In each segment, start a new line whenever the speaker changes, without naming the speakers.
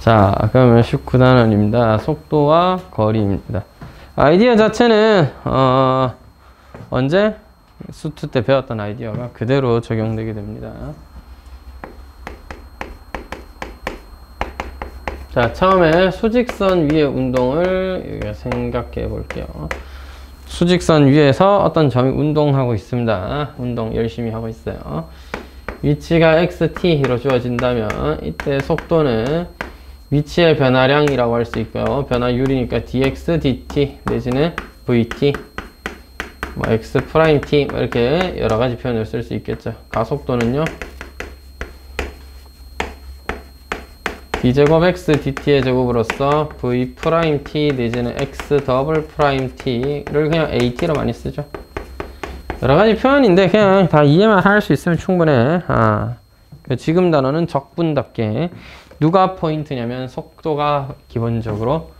자, 그러면 19단원입니다. 속도와 거리입니다. 아이디어 자체는 언제? 수투 때 배웠던 아이디어가 그대로 적용되게 됩니다. 자, 처음에 수직선 위의 운동을 생각해 볼게요. 수직선 위에서 어떤 점이 운동하고 있습니다. 운동 열심히 하고 있어요. 위치가 xt로 주어진다면 이때 속도는 위치의 변화량이라고 할 수 있고요. 변화율이니까 dx, dt 내지는 vt, 뭐 x 프라임 t 이렇게 여러 가지 표현을 쓸 수 있겠죠. 가속도는요, d제곱 x dt의 제곱으로서 v 프라임 t 내지는 x 더블 프라임 t를 그냥 at로 많이 쓰죠. 여러 가지 표현인데 그냥 다 이해만 할 수 있으면 충분해. 지금 단어는 적분답게 누가 포인트냐면 속도가 기본적으로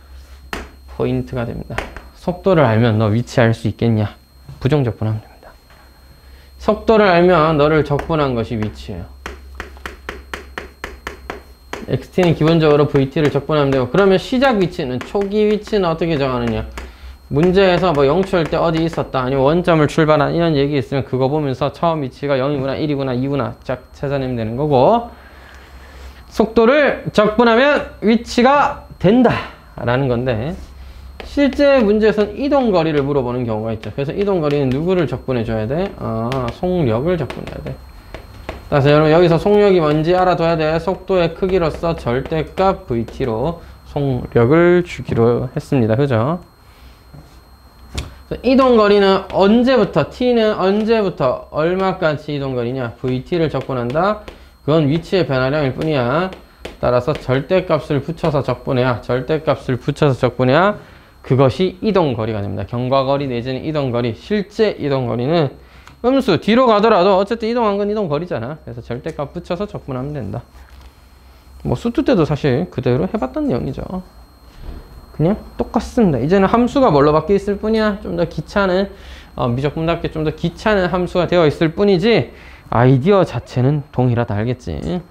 포인트가 됩니다. 속도를 알면 너 위치 알 수 있겠냐? 부정적분하면 됩니다. 속도를 알면 너를 적분한 것이 위치예요. xt는 기본적으로 vt를 적분하면 되고, 그러면 시작 위치는, 초기 위치는 어떻게 정하느냐? 문제에서 뭐 0초일 때 어디 있었다, 아니면 원점을 출발한 이런 얘기 있으면 그거 보면서 처음 위치가 0이구나, 1이구나, 2구나 쫙 찾아내면 되는 거고, 속도를 적분하면 위치가 된다 라는 건데, 실제 문제에서는 이동거리를 물어보는 경우가 있죠. 그래서 이동거리는 누구를 적분해 줘야 돼? 속력을 적분해야 돼. 따라서 여러분 여기서 속력이 뭔지 알아둬야 돼. 속도의 크기로서 절대값 vt로 속력을 주기로 했습니다. 그죠? 이동거리는 언제부터, t는 언제부터 얼마까지 이동거리냐? vt를 적분한다. 그건 위치의 변화량일 뿐이야. 따라서 절대값을 붙여서 적분해야, 절대값을 붙여서 적분해야 그것이 이동거리가 됩니다. 경과거리 내지는 이동거리. 실제 이동거리는 음수 뒤로 가더라도 어쨌든 이동한 건 이동거리잖아. 그래서 절대값 붙여서 적분하면 된다. 뭐 수투 때도 사실 그대로 해봤던 내용이죠. 그냥 똑같습니다. 이제는 함수가 뭘로 바뀌어 있을 뿐이야. 좀 더 귀찮은, 미적분답게 좀 더 귀찮은 함수가 되어 있을 뿐이지 아이디어 자체는 동일하다. 알겠지?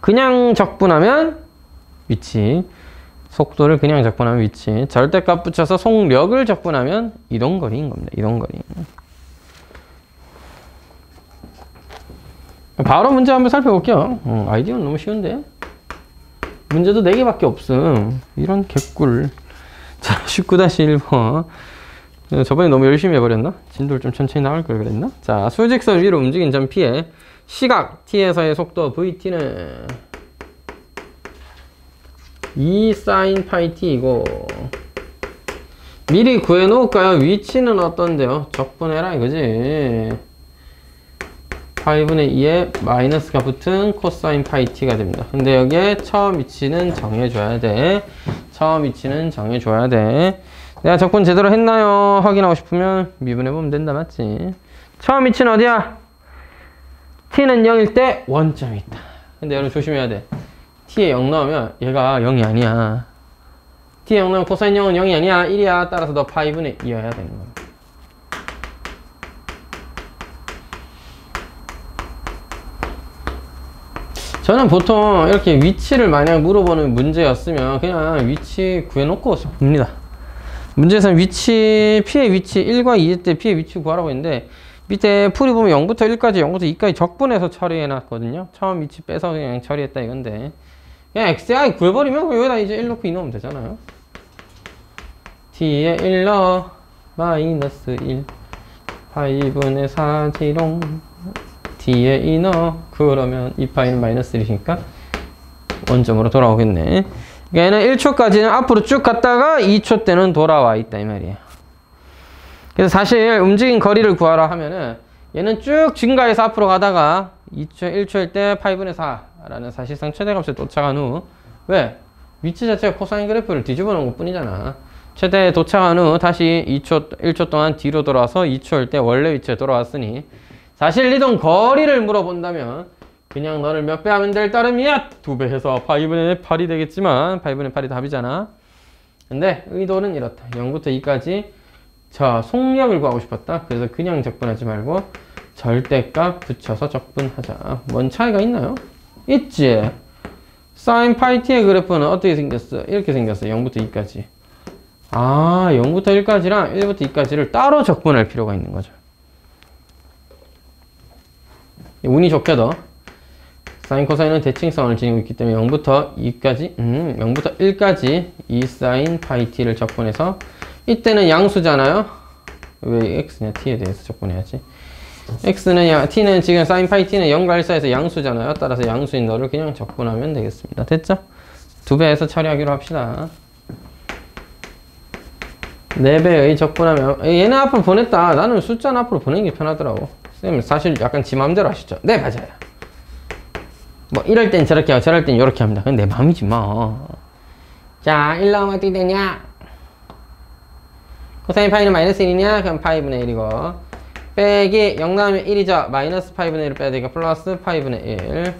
그냥 적분하면 위치, 속도를 그냥 적분하면 위치, 절대값 붙여서 속력을 적분하면 이동거리인 겁니다. 이동거리. 바로 문제 한번 살펴볼게요. 아이디어는 너무 쉬운데? 문제도 4개밖에 없음. 이런 개꿀. 자, 19-1번. 저번에 너무 열심히 해버렸나? 진도를 좀 천천히 나갈 걸 그랬나? 자, 수직선 위로 움직인 점 P에 시각 T에서의 속도 VT는 2 sin 파이 T이고, 미리 구해놓을까요? 위치는 어떤데요? 적분해라 이거지. 파이분의 2에 마이너스가 붙은 코사인 파이 T가 됩니다. 근데 여기에 처음 위치는 정해줘야 돼. 처음 위치는 정해줘야 돼. 내가 적분 제대로 했나요? 확인하고 싶으면 미분해보면 된다. 맞지? 처음 위치는 어디야? T는 0일 때 원점이 있다. 근데 여러분 조심해야 돼. T에 0 넣으면 얘가 0이 아니야. T에 0 넣으면 코사인 0은 0이 아니야. 1이야. 따라서 너 파이분의 2여야 되는 거야. 저는 보통 이렇게 위치를 만약 물어보는 문제였으면 그냥 위치 구해놓고 봅니다. 문제에서는 위치, P의 위치 1과 2일 때 P의 위치 구하라고 했는데, 밑에 풀이 보면 0부터 1까지 0부터 2까지 적분해서 처리해 놨거든요. 처음 위치 빼서 그냥 처리했다 이건데, 그냥 xi 구해버리면 여기다 이제 1 넣고 2 넣으면 되잖아요. T에 1 넣어 마이너스 1 파이분의 4지롱 T에 2 넣어 그러면 2파이는 마이너스 1이니까 원점으로 돌아오겠네. 그러니까 얘는 1초까지는 앞으로 쭉 갔다가 2초 때는 돌아와 있다 이 말이에요. 그래서 사실 움직인 거리를 구하라 하면은 얘는 쭉 증가해서 앞으로 가다가 1초일 때 8분의 4라는 사실상 최대값에 도착한 후, 왜? 위치 자체가 코사인 그래프를 뒤집어 놓은 것 뿐이잖아. 최대에 도착한 후 다시 1초 동안 뒤로 돌아와서 2초일 때 원래 위치에 돌아왔으니, 사실 이동 거리를 물어본다면 그냥 너를 몇 배 하면 될 따름이야! 2배 해서 8분의 8이 되겠지만 8분의 8이 답이잖아. 근데 의도는 이렇다. 0부터 2까지 자, 속력을 구하고 싶었다. 그래서 그냥 적분하지 말고 절대값 붙여서 적분하자. 뭔 차이가 있나요? 있지. sin 파이 t의 그래프는 어떻게 생겼어? 이렇게 생겼어. 0부터 2까지. 아, 0부터 1까지랑 1부터 2까지를 따로 적분할 필요가 있는 거죠. 운이 좋게도 사인 코사인은 대칭성을 지니고 있기 때문에 0부터 2까지 0부터 1까지 2 sin 파이 t를 적분해서 이때는 양수잖아요. 왜 x냐? t에 대해서 적분해야지. x는 t는 지금 sin 파이 t는 0과 1 사이에서 양수잖아요. 따라서 양수인 너를 그냥 적분하면 되겠습니다. 됐죠? 2배에서 처리하기로 합시다. 4배의 적분하면 얘는 앞으로 보냈다. 나는 숫자는 앞으로 보내는 게 편하더라고. 쌤 사실 약간 지 맘대로 하시죠? 네, 맞아요. 뭐 이럴 땐 저렇게 하고 저럴 땐 이렇게 합니다. 그건 내 맘이지 뭐. 자, 1 나오면 어떻게 되냐? 코사인 파이는 마이너스 1이냐? 그럼 파이분의 1이고 빼기 0 나오면 1이죠. 마이너스 파이분의 1을 빼야 되니까 플러스 파이분의 1.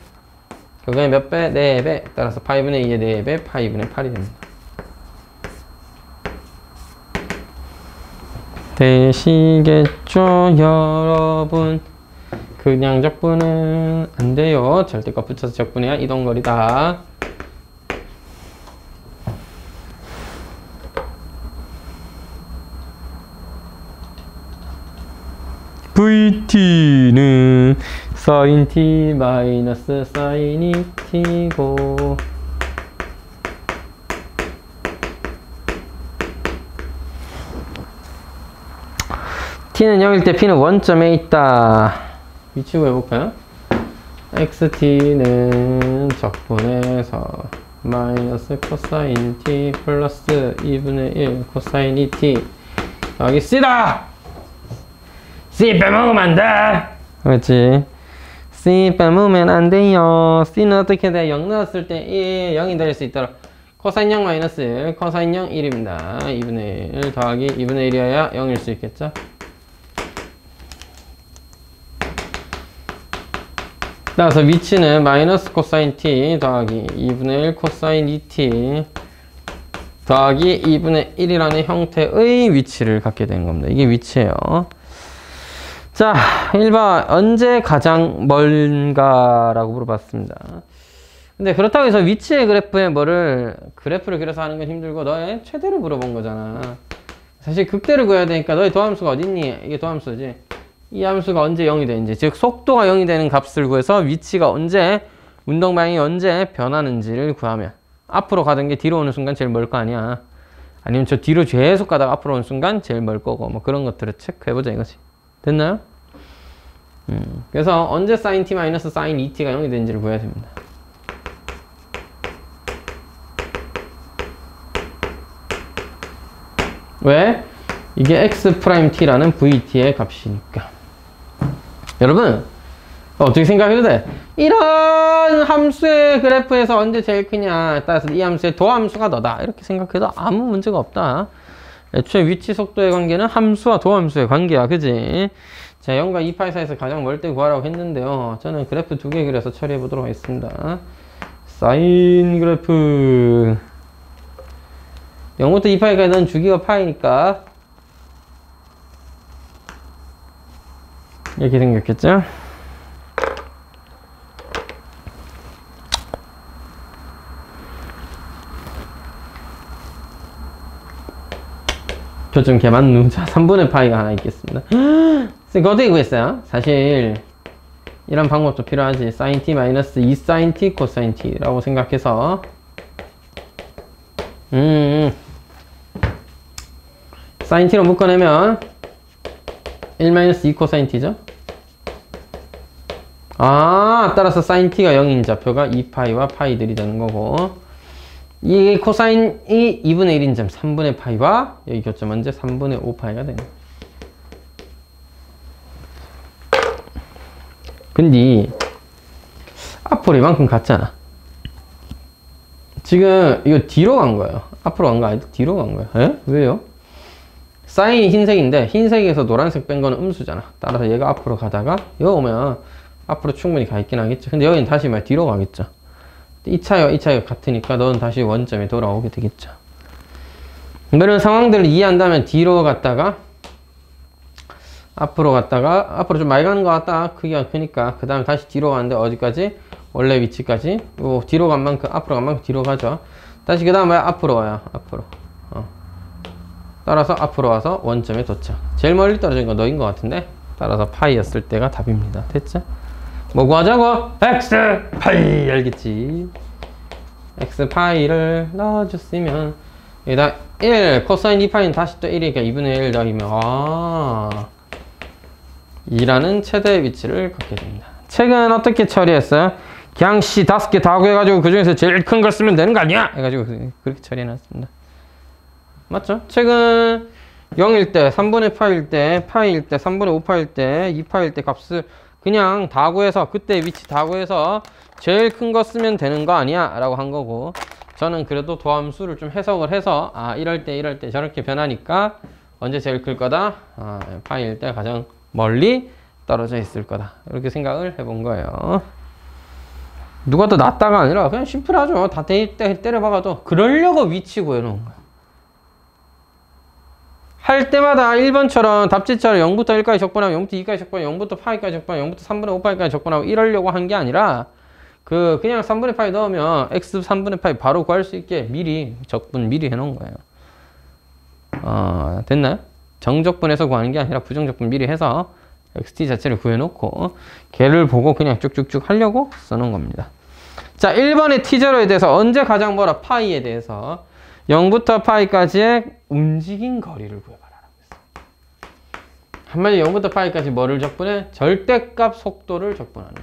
그거에 몇 배? 4배. 따라서 파이분의 2의 4배 파이분의 8이 됩니다. 되시겠죠 여러분? 그냥 적분은 안 돼요. 절대값 붙여서 적분해야 이동거리다. VT는 sin t 마이너스 sin 2t고 t는 0일 때 p는 원점에 있다. 위치 구해볼까요? xt는 적분해서 마이너스 코사인 t 플러스 2분의 1 코사인 2t 더하기 c다! c 빼먹으면 안 돼! 그렇지. c 빼먹으면 안 돼요. c는 어떻게 돼? 0 넣었을 때 1, 0이 될 수 있도록 코사인 0 마이너스 1, 코사인 0 1입니다. 2분의 1 더하기 2분의 1이어야 0일 수 있겠죠? 따라서 위치는 마이너스 코사인 t 더하기 2분의 1 코사인 2t 더하기 2분의 1이라는 형태의 위치를 갖게 되는 겁니다. 이게 위치예요. 자, 1번 언제 가장 멀은가 라고 물어봤습니다. 근데 그렇다고 해서 위치의 그래프에 그래프를 그려서 하는 건 힘들고 너의 최대를 물어본 거잖아. 사실 극대를 구해야 되니까 너의 도함수가 어딨니? 이게 도함수지. 이 함수가 언제 0이 되는지, 즉 속도가 0이 되는 값을 구해서 위치가 언제, 운동 방향이 언제 변하는지를 구하면 앞으로 가던 게 뒤로 오는 순간 제일 멀 거 아니야. 아니면 저 뒤로 계속 가다가 앞으로 오는 순간 제일 멀 거고 뭐 그런 것들을 체크해보자 이거지. 됐나요? 그래서 언제 sin t 마이너스 sin 2t가 0이 되는지를 구해야 됩니다. 왜? 이게 x't라는 vt의 값이니까. 여러분 어떻게 생각해도 돼? 이런 함수의 그래프에서 언제 제일 크냐 따라서 이 함수의 도함수가 너다 이렇게 생각해도 아무 문제가 없다. 애초에 위치 속도의 관계는 함수와 도함수의 관계야. 그지? 자, 0과 2파이 사이에서 가장 멀 때 구하라고 했는데요. 저는 그래프 2개 그려서 처리해 보도록 하겠습니다. 사인 그래프 0부터 2파이까지는 주기가 파이니까 이렇게 생겼겠죠? 표점 개만누. 자, 3분의 파이가 하나 있겠습니다. 그거 어떻게 구했어요? 사실 이런 방법도 필요하지. sin t 마이너스 2 sin t 코사인 t 라고 생각해서 sin t로 묶어내면 1 마이너스 2 코사인 t죠? 아, 따라서 sin t가 0인 좌표가 2파이와 파이들이 되는 거고 이 코사인이 2분의 1인 점 3분의 파이와 여기 교점 언제 3분의 5파이가 되는 거예요. 근데 앞으로 이만큼 갔잖아. 지금 이거 뒤로 간 거예요. 앞으로 간 거 아니고 뒤로 간 거예요. 에? 왜요? 사인이 흰색인데 흰색에서 노란색 뺀 거는 음수잖아. 따라서 얘가 앞으로 가다가 여기 오면 앞으로 충분히 가 있긴 하겠죠. 근데 여기는 다시 말 뒤로 가겠죠. 이 차이와 이 차이가 같으니까 너는 다시 원점에 돌아오게 되겠죠. 이런 상황들을 이해한다면 뒤로 갔다가 앞으로 갔다가 앞으로 좀 많이 가는 것 같다. 크기가 크니까 그 다음에 다시 뒤로 가는데 어디까지? 원래 위치까지. 요 뒤로 간 만큼 앞으로 간 만큼 뒤로 가죠. 다시 그 다음에 앞으로 와요. 앞으로 따라서 앞으로 와서 원점에 도착. 제일 멀리 떨어진 건 너인 것 같은데 따라서 파이였을 때가 답입니다. 됐죠? 뭐 구하자고? x 파이 알겠지? x 파이를 넣어줬으면 여기다 1 코사인 2파이는 다시 또 1이니까 2분의 1 더하면 2라는 최대의 위치를 갖게 됩니다. 책은 어떻게 처리했어요? 그냥 씨 5개 다 구해가지고 그 중에서 제일 큰 걸 쓰면 되는 거 아니야? 해가지고 그렇게 처리해놨습니다. 맞죠? 책은 0일 때, 3분의 파일 때, 파일 때, 3분의 5파일 때, 2파일 때 값을 그냥 다 구해서 그때 위치 다 구해서 제일 큰 거 쓰면 되는 거 아니야? 라고 한 거고 저는 그래도 도함수를 좀 해석을 해서 이럴 때 저렇게 변하니까 언제 제일 클 거다? 파일 때 가장 멀리 떨어져 있을 거다. 이렇게 생각을 해본 거예요. 누가 더 낫다가 아니라 그냥 심플하죠. 다 때려박아도 그러려고 위치 구해놓은 거야. 할 때마다 1번처럼 답지처럼 0부터 1까지 적분하고 0부터 2까지 적분하고 0부터 파이까지 적분하고 0부터 3분의 5파이까지 적분하고 이러려고 한 게 아니라 그냥 3분의 파이 넣으면 x 3분의 파이 바로 구할 수 있게 미리 적분 미리 해놓은 거예요. 됐나요? 정적분해서 구하는 게 아니라 부정적분 미리 해서 xt 자체를 구해놓고 걔를 보고 그냥 쭉쭉쭉 하려고 써놓은 겁니다. 자, 1번의 t0에 대해서 언제 가장 멀어? 파이에 대해서 0부터 파이까지의 움직인 거리를 구해봐라. 한마디로 0부터 파이까지 뭐를 적분해? 절대값 속도를 적분하는 거.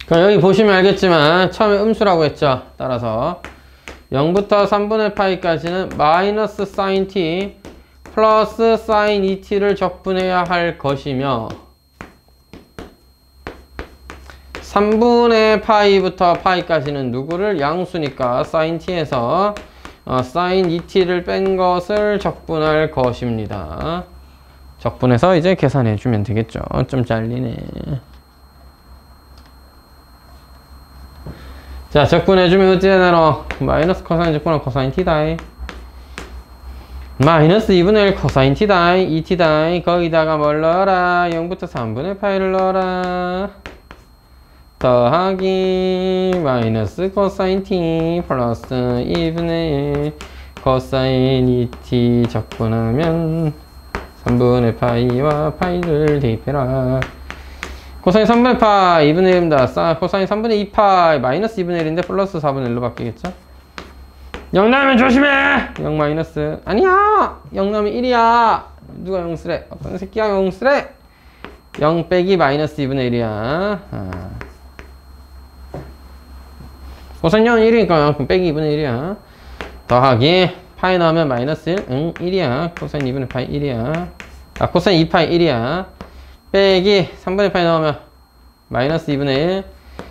그럼 여기 보시면 알겠지만 처음에 음수라고 했죠. 따라서 0부터 3분의 파이까지는 마이너스 사인 t 플러스 사인 2t를 적분해야 할 것이며 3분의 파이부터 파이까지는 누구를? 양수니까 사인 t에서 사인 2t를 뺀 것을 적분할 것입니다. 적분해서 이제 계산해 주면 되겠죠. 좀 잘리네. 자, 적분해주면 어찌 되나요? 마이너스 코사인 적분하고 코사인 t다이 마이너스 2분의 1 코사인 t다이 2t다이 거기다가 뭘 넣어라? 0부터 3분의 파이를 넣어라. 더하기 마이너스 코사인 t 플러스 2분의 1 코사인 2t 적분하면 3분의 파이와 파이를 대입해라. 코사인 3분의 파이 2분의 1입니다. 코사인 3분의 2파이 마이너스 2분의 1인데 플러스 4분의 1로 바뀌겠죠? 0 나오면 조심해! 0 마이너스 아니야! 0 나오면 1이야! 누가 0 쓰래? 어떤 새끼야 0 쓰래? 0 빼기 마이너스 2분의 1이야. 코사인 0은 1이니까 그럼 빼기 2분의 1이야. 더하기 파이 나오면 마이너스 1? 응 1이야. 코사인 2분의 파이 1이야. 코사인 2파이 1이야. 빼기 3분의 파이 나오면 마이너스 2분의 1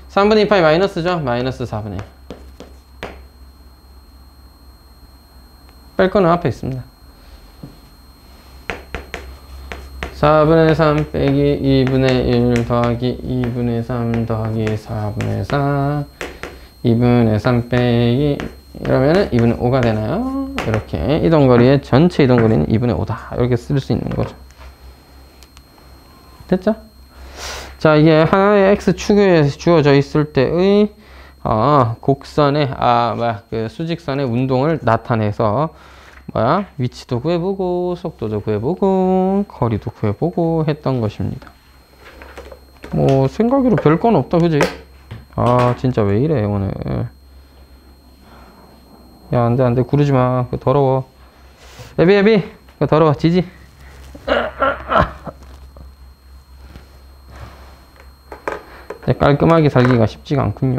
3분의 2파이 마이너스죠? 마이너스 4분의 1 뺄 거는 앞에 있습니다. 4분의 3 빼기 2분의 1 더하기 2분의 3 더하기 4분의 4 2분의 3 빼기 이러면은 2분의 5가 되나요? 이렇게 이동거리의 전체 이동거리는 2분의 5다 이렇게 쓸 수 있는 거죠. 됐죠? 자, 이게 하나의 x축에 주어져 있을 때의 곡선의 그 수직선의 운동을 나타내서 위치도 구해보고 속도도 구해보고 거리도 구해보고 했던 것입니다. 뭐 생각으로 별 건 없다, 그지? 진짜 왜 이래 오늘. 야, 안돼 구르지 마. 그거 더러워. 애비 그거 더러워. 지지. 깔끔하게 살기가 쉽지가 않군요.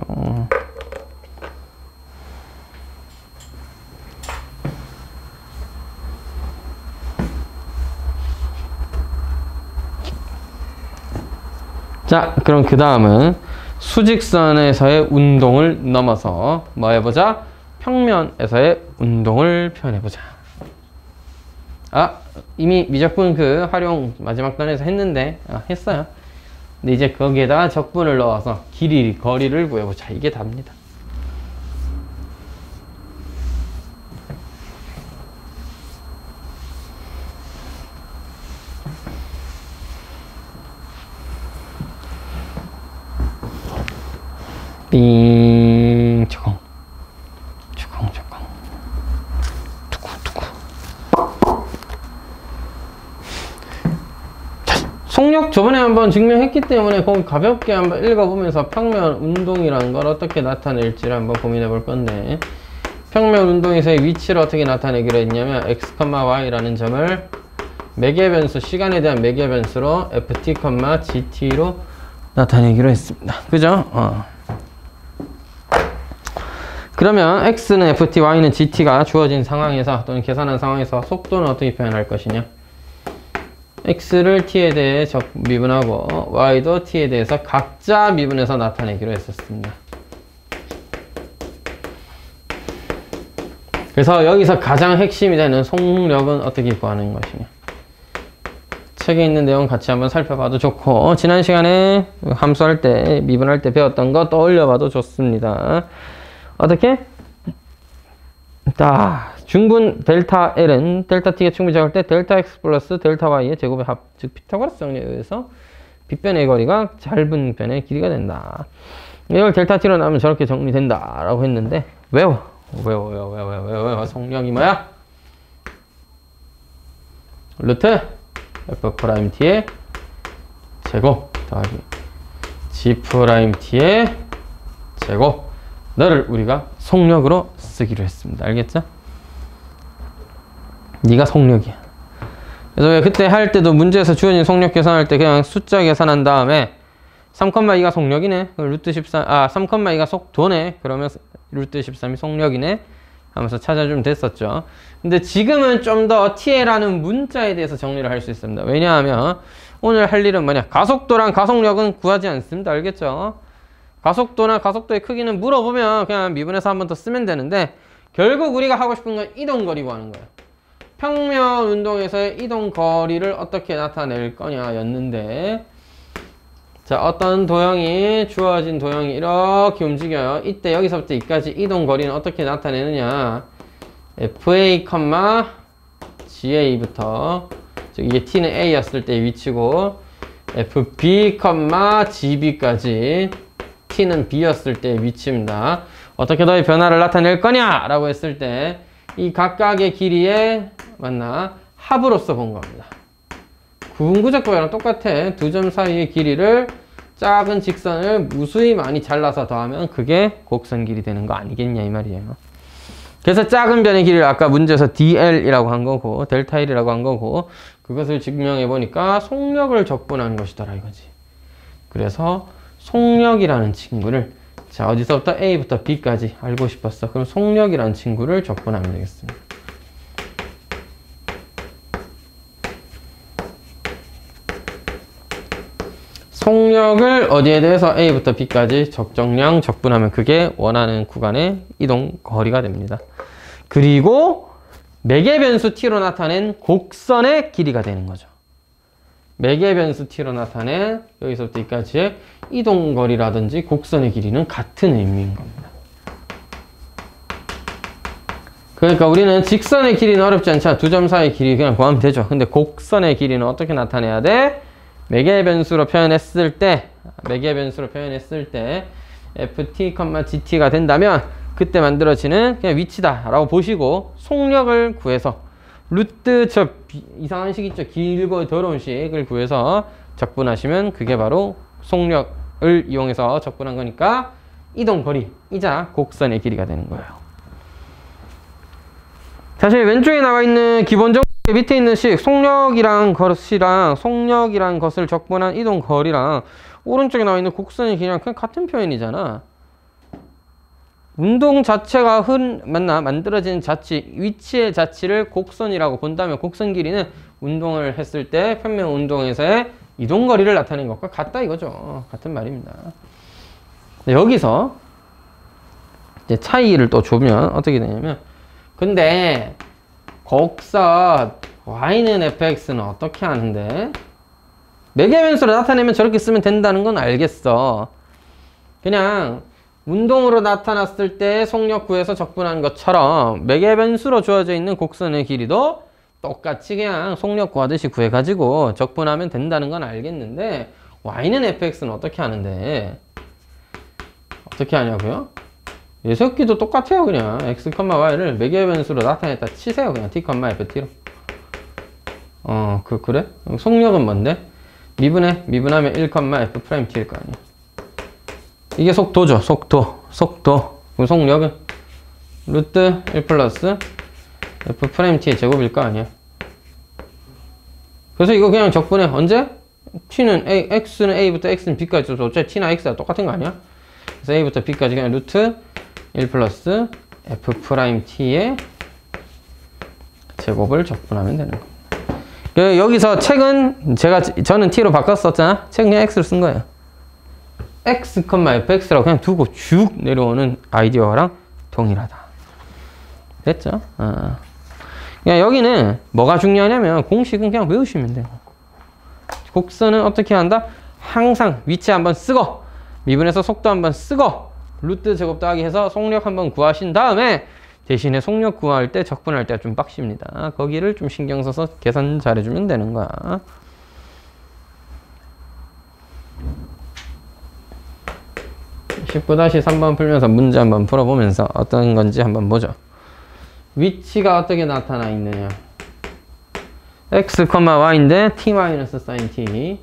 자, 그럼 그 다음은 수직선에서의 운동을 넘어서 뭐 해보자? 평면에서의 운동을 표현해보자. 이미 미적분 그 활용 마지막 단에서 했는데 했어요. 근데 이제 거기에다가 적분을 넣어서 거리를 구해보자. 이게 답니다. 띵 저공 두구 속력 저번에 한번 증명했기 때문에 거기 가볍게 한번 읽어보면서 평면 운동이라는 걸 어떻게 나타낼지를 한번 고민해 볼 건데, 평면 운동에서의 위치를 어떻게 나타내기로 했냐면 x, y라는 점을 매개 변수, 시간에 대한 매개 변수로 ft, gt로 나타내기로 했습니다. 그죠? 그러면 x는 ft, y는 gt가 주어진 상황에서 또는 계산한 상황에서 속도는 어떻게 표현할 것이냐? x를 t에 대해 미분하고 y도 t에 대해서 각자 미분해서 나타내기로 했었습니다. 그래서 여기서 가장 핵심이 되는 속력은 어떻게 구하는 것이냐? 책에 있는 내용 같이 한번 살펴봐도 좋고, 지난 시간에 함수할 때, 미분할 때 배웠던 거 떠올려 봐도 좋습니다. 어떻게? 중분 델타 L은 델타 T가 충분히 작을 때 델타 X 플러스 델타 Y의 제곱의 합, 즉 피타고라스 정리에 의해서 빗변의 거리가 짧은 변의 길이가 된다. 이걸 델타 T로 나오면 저렇게 정리된다 라고 했는데, 외워. 속력이 뭐야? 루트 F'T의 제곱 더하기 G'T의 제곱, 너를 우리가 속력으로 쓰기로 했습니다. 알겠죠? 네가 속력이야. 그래서 왜 그때 할 때도 문제에서 주어진 속력 계산할 때 그냥 숫자 계산한 다음에 3,2가 속력이네. 루트 13, 3,2가 속도네. 그러면 루트 13이 속력이네 하면서 찾아주면 됐었죠. 근데 지금은 좀 더 TL라는 문자에 대해서 정리를 할 수 있습니다. 왜냐하면 오늘 할 일은 뭐냐? 가속도랑 가속력은 구하지 않습니다. 알겠죠? 가속도나 가속도의 크기는 물어보면 그냥 미분해서 한 번 더 쓰면 되는데, 결국 우리가 하고 싶은 건 이동거리 구하는 거예요. 평면 운동에서의 이동거리를 어떻게 나타낼 거냐 였는데, 자, 어떤 도형이, 주어진 도형이 이렇게 움직여요. 이때 여기서부터 여기까지 이동거리는 어떻게 나타내느냐? FA, GA부터, 즉 이게 T는 A였을 때 위치고, FB, GB까지 T는 B였을 때 위치입니다. 어떻게 너의 변화를 나타낼 거냐? 라고 했을 때 이 각각의 길이의 합으로서 본 겁니다. 구분구적법이랑 똑같아. 두 점 사이의 길이를 작은 직선을 무수히 많이 잘라서 더하면 그게 곡선 길이 되는 거 아니겠냐 이 말이에요. 그래서 작은 변의 길이를 아까 문제에서 DL이라고 한 거고 델타 L이라고 한 거고, 그것을 증명해 보니까 속력을 적분한 것이더라 이거지. 그래서 속력이라는 친구를, 자, 어디서부터 A부터 B까지 알고 싶었어. 그럼 속력이라는 친구를 적분하면 되겠습니다. 속력을 어디에 대해서 A부터 B까지 적정량 적분하면 그게 원하는 구간의 이동 거리가 됩니다. 그리고 매개 변수 T로 나타낸 곡선의 길이가 되는 거죠. 매개 변수 T로 나타낸 여기서부터 여기까지의 이동 거리라든지 곡선의 길이는 같은 의미인 겁니다. 그러니까 우리는 직선의 길이는 어렵지 않죠. 두 점 사이의 길이 그냥 구하면 되죠. 근데 곡선의 길이는 어떻게 나타내야 돼? 매개 변수로 표현했을 때 ft, gt가 된다면 그때 만들어지는 그냥 위치다 라고 보시고, 속력을 구해서 루트 이상한 식 있죠. 길고 더러운 식을 구해서 적분하시면 그게 바로 속력을 이용해서 적분한 거니까 이동거리이자 곡선의 길이가 되는 거예요. 사실 왼쪽에 나와 있는 기본적으로 밑에 있는 식, 속력이란 것을 적분한 이동거리랑 오른쪽에 나와 있는 곡선의 길이랑 그냥 같은 표현이잖아. 운동 자체가 만들어진 자치, 위치의 자치를 곡선이라고 본다면 곡선 길이는 운동을 했을 때 평면 운동에서의 이동거리를 나타낸 것과 같다 이거죠. 같은 말입니다. 여기서 이제 차이를 또 주면 어떻게 되냐면, 근데 곡선 y는 fx는 어떻게 하는데? 매개 변수로 나타내면 저렇게 쓰면 된다는 건 알겠어. 그냥 운동으로 나타났을 때 속력 구해서 적분한 것처럼 매개 변수로 주어져 있는 곡선의 길이도 똑같이 그냥 속력 구하듯이 구해가지고 적분하면 된다는 건 알겠는데, y는 fx는 어떻게 하는데? 어떻게 하냐고요? 녀석끼도 똑같아요. 그냥 x, y를 매개의 변수로 나타냈다 치세요. 그냥 t, ft로. 그래? 속력은 뭔데? 미분하면 1, f't일 거 아니야. 이게 속도죠. 속도. 그럼 속력은 루트 1 플러스 f't의 제곱일 거 아니야. 그래서 이거 그냥 적분해. 언제? t는 x는 a부터 x는 b까지 써서 어차피 t나 x가 똑같은 거 아니야? 그래서 a부터 b까지 그냥 루트 1 플러스 f't의 제곱을 적분하면 되는 겁니다. 여기서 책은 저는 t로 바꿨었잖아. 책은 그냥 x로 쓴 거예요. x, fx라고 그냥 두고 쭉 내려오는 아이디어랑 동일하다. 됐죠? 그냥 여기는 뭐가 중요하냐면 공식은 그냥 외우시면 돼요. 곡선은 어떻게 한다? 항상 위치 한번 쓰고 미분해서 속도 한번 쓰고 루트 제곱 더하기 해서 속력 한번 구하신 다음에 대신에 속력 구할 때 적분할 때가 좀 빡십니다. 거기를 좀 신경 써서 계산 잘해주면 되는 거야. 19-3번 풀면서 문제 한번 풀어보면서 어떤 건지 한번 보죠. 위치가 어떻게 나타나 있느냐. x, y인데 t-sin t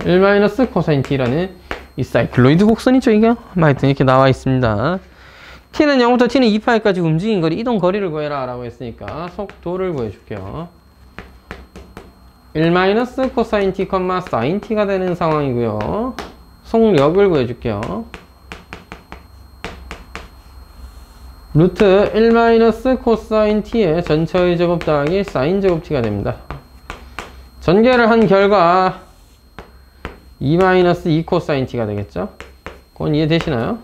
1 코사인 t라는 이 사이클로이드 곡선이죠. 이게 하여튼 이렇게 나와 있습니다. t는 0부터 t는 2파이까지 움직인 거리, 이동 거리를 구해라 라고 했으니까 속도를 구해줄게요. 1 코사인 t, sin t가 되는 상황이고요. 속력을 구해줄게요. 루트 1 코사인 t의 전체의 제곱 더하기 사인 제곱 t가 됩니다. 전개를 한 결과 2 코사인 t가 되겠죠? 그건 이해되시나요?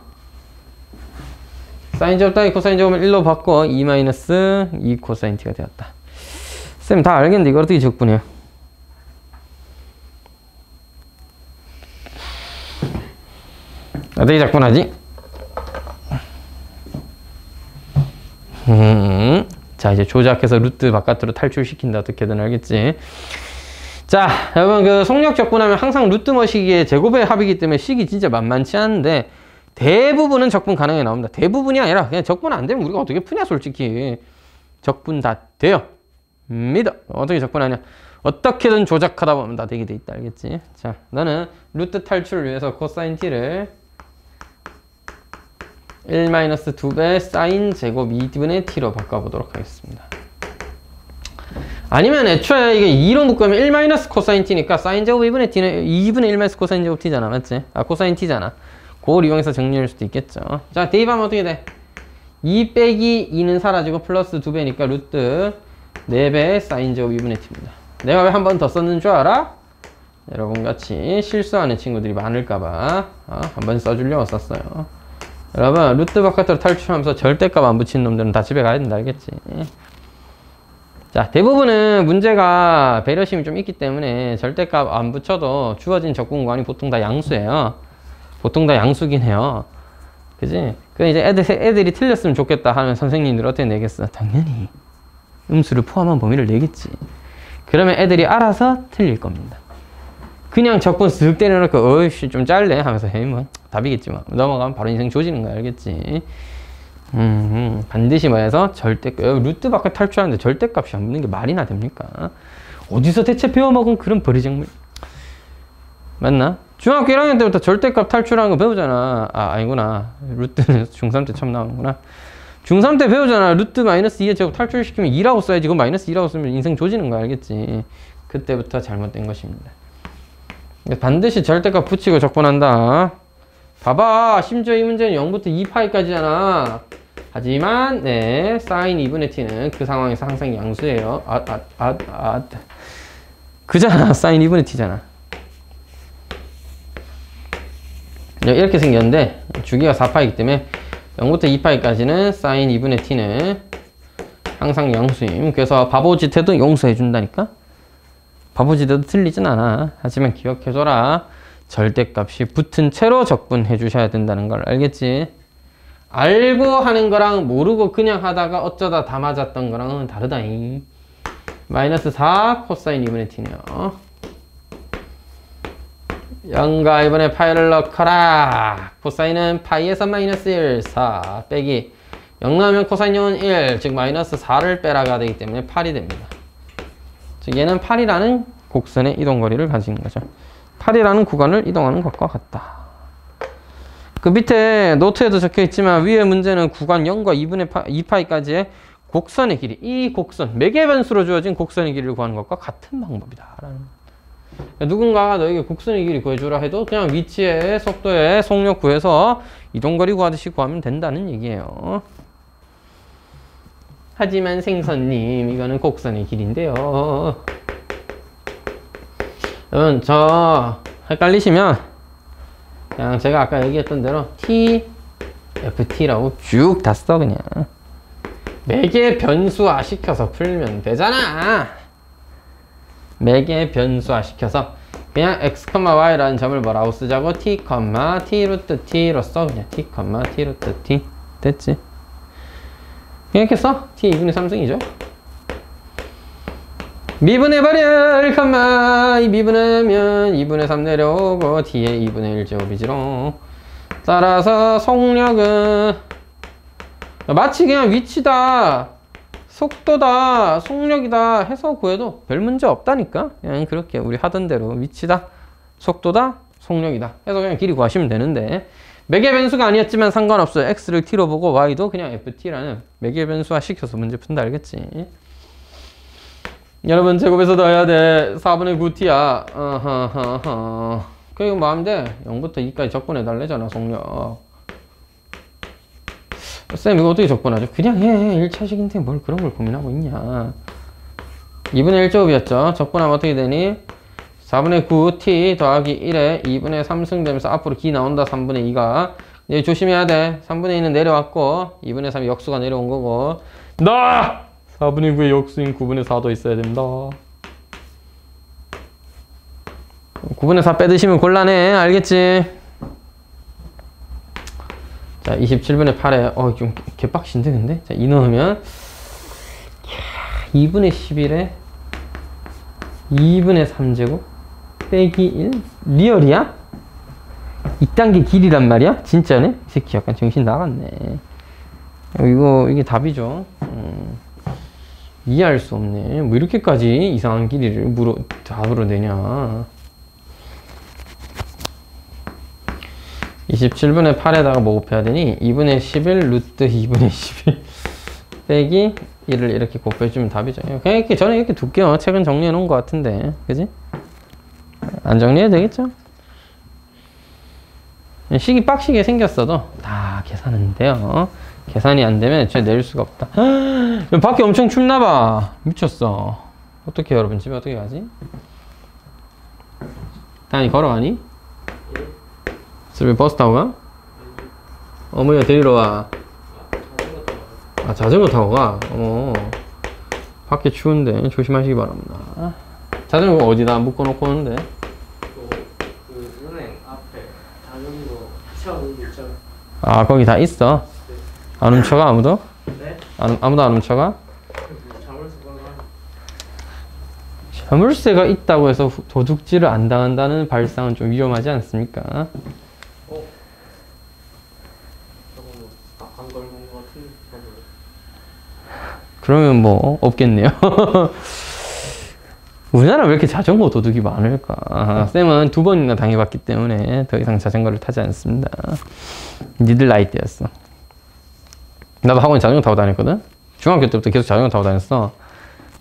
사인 제곱 더하기 코사인 제곱을 1로 바꿔 2 코사인 t가 되었다. 쌤 다 알겠는데 이걸 어떻게 적분해요? 어떻게 적분하지? 자, 이제 조작해서 루트 바깥으로 탈출시킨다. 어떻게든 알겠지? 자, 여러분 그 속력 적분하면 항상 루트 머시기의 제곱의 합이기 때문에 식이 진짜 만만치 않은데 대부분은 적분 가능하게 나옵니다. 대부분이 아니라 그냥 적분 안 되면 우리가 어떻게 푸냐 솔직히. 적분 다 돼요. 믿어. 어떻게 적분하냐. 어떻게든 조작하다 보면 다 되게 돼 있다. 알겠지? 자, 나는 루트 탈출을 위해서 코사인 t를 1-2배 사인 제곱 2분의 t로 바꿔보도록 하겠습니다. 아니면 애초에 이게 2로 묶으면 1 코사인 t니까 사인 제곱 2분의 t는 2분의 1 코사인 제곱 t잖아. 맞지? 코사인 t잖아. 그걸 이용해서 정리할 수도 있겠죠. 자, 대입하면 어떻게 돼? 2 빼기 2는 사라지고 플러스 2배니까 루트 4배 사인 제곱 2분의 t입니다. 내가 왜 한 번 더 썼는 줄 알아? 여러분 같이 실수하는 친구들이 많을까봐 한 번 써주려고 썼어요. 여러분 루트 바깥으로 탈출하면서 절대값 안 붙인 놈들은 다 집에 가야 된다. 알겠지? 자, 대부분은 문제가 배려심이 좀 있기 때문에 절대값 안 붙여도 주어진 적분 구간이 보통 다 양수예요. 보통 다 양수긴 해요. 그지? 그 이제 애들이 틀렸으면 좋겠다 하면 선생님들 어떻게 내겠어? 당연히 음수를 포함한 범위를 내겠지. 그러면 애들이 알아서 틀릴 겁니다. 그냥 적분 쓱 때려놓고 어이씨 좀 짧네 하면서 헤이 뭐 답이겠지 뭐 넘어가면 바로 인생 조지는 거야. 알겠지? 반드시 뭐해서 절대값 루트 밖에 탈출하는데 절대값이 안 붙는 게 말이나 됩니까? 어디서 대체 배워먹은 그런 버리작물 맞나? 중학교 1학년 때부터 절대값 탈출하는 거 배우잖아. 아니구나. 루트는 중3 때 처음 나오는구나. 중3 때 배우잖아. 루트 마이너스 2의 제곱 탈출시키면 2라고 써야지. 그거 마이너스 2라고 쓰면 인생 조지는 거 알겠지? 그때부터 잘못된 것입니다. 반드시 절대값 붙이고 적분한다. 봐봐. 심지어 이 문제는 0부터 2파이까지잖아. 하지만 네, 사인 2분의 t는 그 상황에서 항상 양수예요. 그잖아. 사인 2분의 t잖아. 이렇게 생겼는데 주기가 4파이기 때문에 0부터 2파이까지는 사인 2분의 t는 항상 양수임. 그래서 바보짓 해도 용서해 준다니까. 바보짓 해도 틀리진 않아. 하지만 기억해줘라. 절대값이 붙은 채로 적분해 주셔야 된다는 걸 알겠지? 알고 하는 거랑 모르고 그냥 하다가 어쩌다 다 맞았던 거랑은 다르다잉. 마이너스 4 코사인 2분의 t네요. 0과 1분의 파이를 넣거라. 코사인은 파이에서 마이너스 1, 4 빼기 0 나오면 코사인 요은 1, 즉 마이너스 4를 빼라가 되기 때문에 8이 됩니다. 즉 얘는 8이라는 곡선의 이동거리를 가진 거죠. 8이라는 구간을 이동하는 것과 같다. 그 밑에 노트에도 적혀 있지만 위에 문제는 구간 0과 2분의 2파이까지의 곡선의 길이, 이 곡선, 매개 변수로 주어진 곡선의 길이를 구하는 것과 같은 방법이다 라는. 누군가가 너에게 곡선의 길이 구해주라 해도 그냥 위치에, 속도에, 속력 구해서 이동거리 구하듯이 구하면 된다는 얘기예요. 하지만 생선님, 이거는 곡선의 길인데요. 여러분, 저 헷갈리시면 그냥 제가 아까 얘기했던 대로 T, FT라고 쭉 다 써. 그냥 매개 변수화 시켜서 풀면 되잖아. 매개 변수화 시켜서 그냥 x, y라는 점을 뭐라고 쓰자고? t, t 루트 t로 써. 그냥 t, t 루트 t. 됐지? 이렇게 써. t 2분의 3승이죠. 미분해버려 1, 이 미분하면 2분의 3 내려오고 t에 2분의 1제곱이지롱. 따라서 속력은 마치 그냥 위치다, 속도다, 속력이다 해서 구해도 별 문제 없다니까. 그냥 그렇게 우리 하던 대로 위치다, 속도다, 속력이다 해서 그냥 길이 구하시면 되는데, 매개 변수가 아니었지만 상관없어요. x를 t로 보고 y도 그냥 ft라는 매개 변수화 시켜서 문제 푼다. 알겠지? 여러분, 제곱에서 더해야 돼. 4분의 9t야. 그리고 뭐 하면 돼? 0부터 2까지 적분해 달래잖아, 속력. 쌤, 이거 어떻게 적분하죠? 그냥 해. 1차식인데 뭘 그런 걸 고민하고 있냐. 2분의 1제곱이었죠. 적분하면 어떻게 되니? 4분의 9t 더하기 1에 2분의 3승 되면서 앞으로 기 나온다. 3분의 2가. 이제 조심해야 돼. 3분의 2는 내려왔고 2분의 3이 역수가 내려온 거고. 4분의 9의 역수인 9분의 4도 있어야 됩니다. 9분의 4 빼드시면 곤란해. 알겠지? 자, 27분의 8에 좀 개빡신데 근데? 자, 2 넣으면 2분의 11에 2분의 3제곱 빼기 1? 리얼이야? 이딴 게 길이란 말이야? 진짜네? 이 새끼 약간 정신 나갔네. 이게 답이죠. 이해할 수 없네. 뭐 이렇게까지 이상한 길이를 답으로 내냐. 27분의 8에다가 뭐 곱해야 되니? 2분의 11 루트 2분의 11 빼기 1을 이렇게 곱해주면 답이죠. 그냥 이렇게 저는 이렇게 둘게요. 책은 정리해 놓은 것 같은데. 그지? 안 정리해도 되겠죠? 식이 빡시게 생겼어도 다 계산은 돼요. 계산이 안 되면 애초에 낼 수가 없다. 밖에 엄청 춥나봐. 미쳤어. 어떻게 여러분 집에 어떻게 가지? 다니 걸어가니? 집에 버스 타고 가? 어머니가 데리러 와. 아, 자전거 타고 가? 어머, 밖에 추운데 조심하시기 바랍니다. 자전거 어디다 묶어놓고 오는데?
그 은행 앞에 자전거 세워놓은 데 있잖아.
아, 거기 다 있어? 안 훔쳐가 아무도?
네?
아무도 안 훔쳐가?
자물쇠 걸어가.
자물쇠가 있다고 해서 도둑질을 안 당한다는 발상은 좀 위험하지 않습니까?
저거 안 걸고 온 거 같은데.
그러면 뭐 없겠네요. 우리나라 왜 이렇게 자전거 도둑이 많을까? 쌤은 2번이나 당해봤기 때문에 더 이상 자전거를 타지 않습니다. 니들 나이 때였어. 나도 학원에 자전거 타고 다녔거든? 중학교 때부터 계속 자전거 타고 다녔어.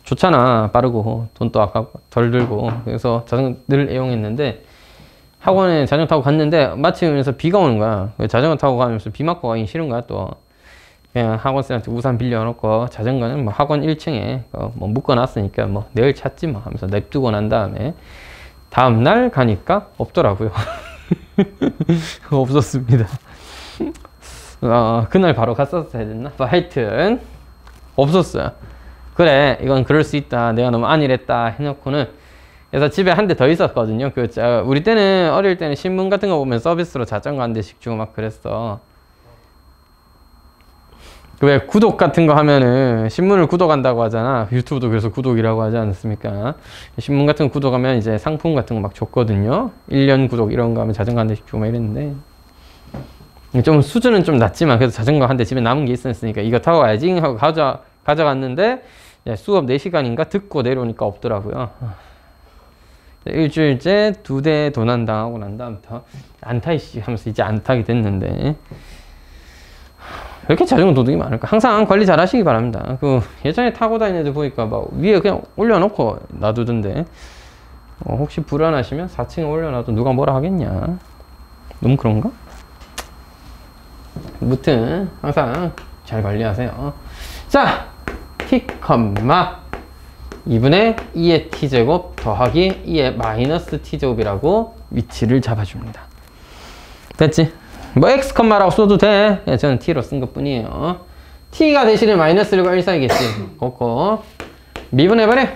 좋잖아. 빠르고 돈도 아깝고 덜 들고. 그래서 자전거 늘 애용했는데 학원에 자전거 타고 갔는데 마침 비가 오는 거야. 자전거 타고 가면서 비 맞고 가기 싫은 거야 또. 그냥 학원생한테 우산 빌려놓고 자전거는 뭐 학원 1층에 뭐 묶어놨으니까 뭐 내일 찾지 뭐 하면서 냅두고 난 다음에 다음날 가니까 없더라고요. 없었습니다. 그날 바로 갔었어야 됐나? 하여튼 없었어요. 그래, 이건 그럴 수 있다. 내가 너무 안일했다 해놓고는 그래서 집에 한 대 더 있었거든요. 우리 때는 어릴 때는 신문 같은 거 보면 서비스로 자전거 한 대씩 주고 막 그랬어. 그 왜 구독 같은 거 하면은 신문을 구독한다고 하잖아. 유튜브도 그래서 구독이라고 하지 않습니까? 신문 같은 거 구독하면 이제 상품 같은 거 막 줬거든요. 1년 구독 이런 거 하면 자전거 한 대씩 주고 막 이랬는데 좀 수준은 좀 낮지만 그래도 자전거 한 대 집에 남은 게 있었으니까 이거 타고 가야지 하고 가져갔는데 수업 4시간인가 듣고 내려오니까 없더라고요. 일주일째 2대 도난당하고 난 다음부터 안 타이씨 하면서 이제 안 타게 됐는데 왜 이렇게 자전거 도둑이 많을까? 항상 관리 잘 하시기 바랍니다. 그 예전에 타고 다니는 애들 보니까 막 위에 그냥 올려놓고 놔두던데 혹시 불안하시면 4층에 올려놔도 누가 뭐라 하겠냐? 너무 그런가? 무튼 항상 잘 관리하세요. 자, t, 2분의 2의 t제곱 더하기 2의 마이너스 t제곱이라고 위치를 잡아줍니다. 됐지? 뭐 x, 라고 써도 돼. 저는 t로 쓴 것 뿐이에요. t가 대신에 마이너스 1과 1 사이겠지. 그거 미분해버려.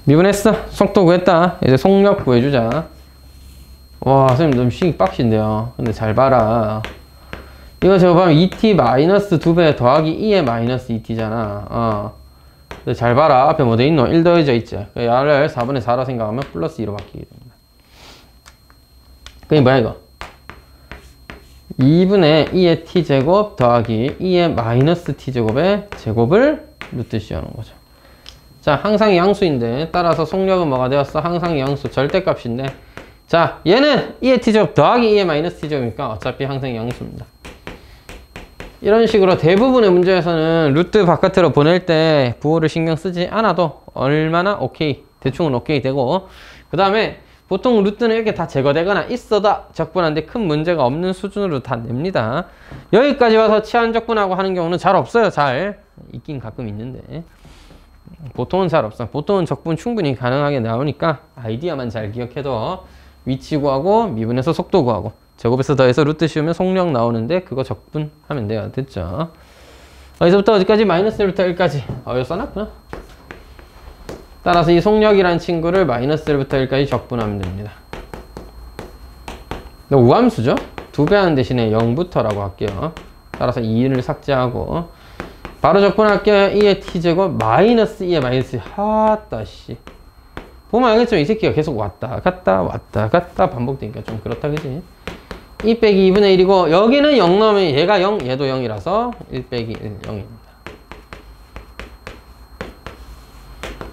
미분했어. 속도 구했다. 이제 속력 구해주자. 와, 선생님 너무 시기 빡신데요. 근데 잘 봐라. 이거 저거 보면 2t 마이너스 2배 더하기 2의 마이너스 2t잖아. 근데 잘 봐라. 앞에 뭐 돼 있노? 1 더해져 있지. 야를 4분의 4라 생각하면 플러스 2로 바뀌게 됩니다. 그게 뭐야 이거? 2분의 2의 t제곱 더하기 2의 마이너스 t제곱의 제곱을 루트 씌우는 거죠. 자, 항상이 양수인데 따라서 속력은 뭐가 되었어? 항상이 양수 절대값인데 자, 얘는 2의 t제곱 더하기 2의 마이너스 t제곱이니까 어차피 항상이 양수입니다. 이런 식으로 대부분의 문제에서는 루트 바깥으로 보낼 때 부호를 신경 쓰지 않아도 얼마나 오케이, 대충은 오케이 되고 그 다음에 보통 루트는 이렇게 다 제거되거나 있어도 적분한데 큰 문제가 없는 수준으로 다 냅니다. 여기까지 와서 치환 적분하고 하는 경우는 잘 없어요. 잘 있긴 가끔 있는데 보통은 잘 없어. 보통은 적분 충분히 가능하게 나오니까 아이디어만 잘 기억해도 위치 구하고 미분해서 속도 구하고 제곱에서 더해서 루트 씌우면 속력 나오는데 그거 적분하면 돼요. 됐죠? 어디서부터 어디까지? 마이너스 1부터 1까지. 여기 써놨구나. 따라서 이 속력이란 친구를 마이너스 1부터 1까지 적분하면 됩니다. 우함수죠? 2배 하는 대신에 0부터라고 할게요. 따라서 2를 삭제하고 바로 적분할게요. 2의 t제곱 마이너스 2의 마이너스 하따 씨. 보면 알겠죠? 이 새끼가 계속 왔다 갔다 왔다 갔다 반복되니까 좀 그렇다 그지? 2 빼기 2분의 1이고 여기는 0 넣으면 얘가 0 얘도 0이라서 1 빼기 1 0입니다.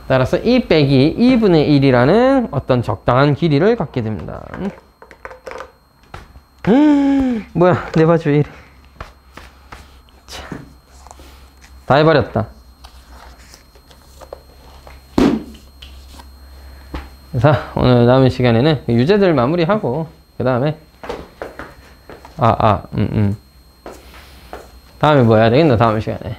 따라서 2 빼기 2분의 1이라는 어떤 적당한 길이를 갖게 됩니다. 뭐야 내 바지 왜 이래. 다 해버렸다. 자, 오늘 남은 시간에는 유제들 마무리하고 그 다음에 다음에 뭐 해야 되겠나 다음 시간에.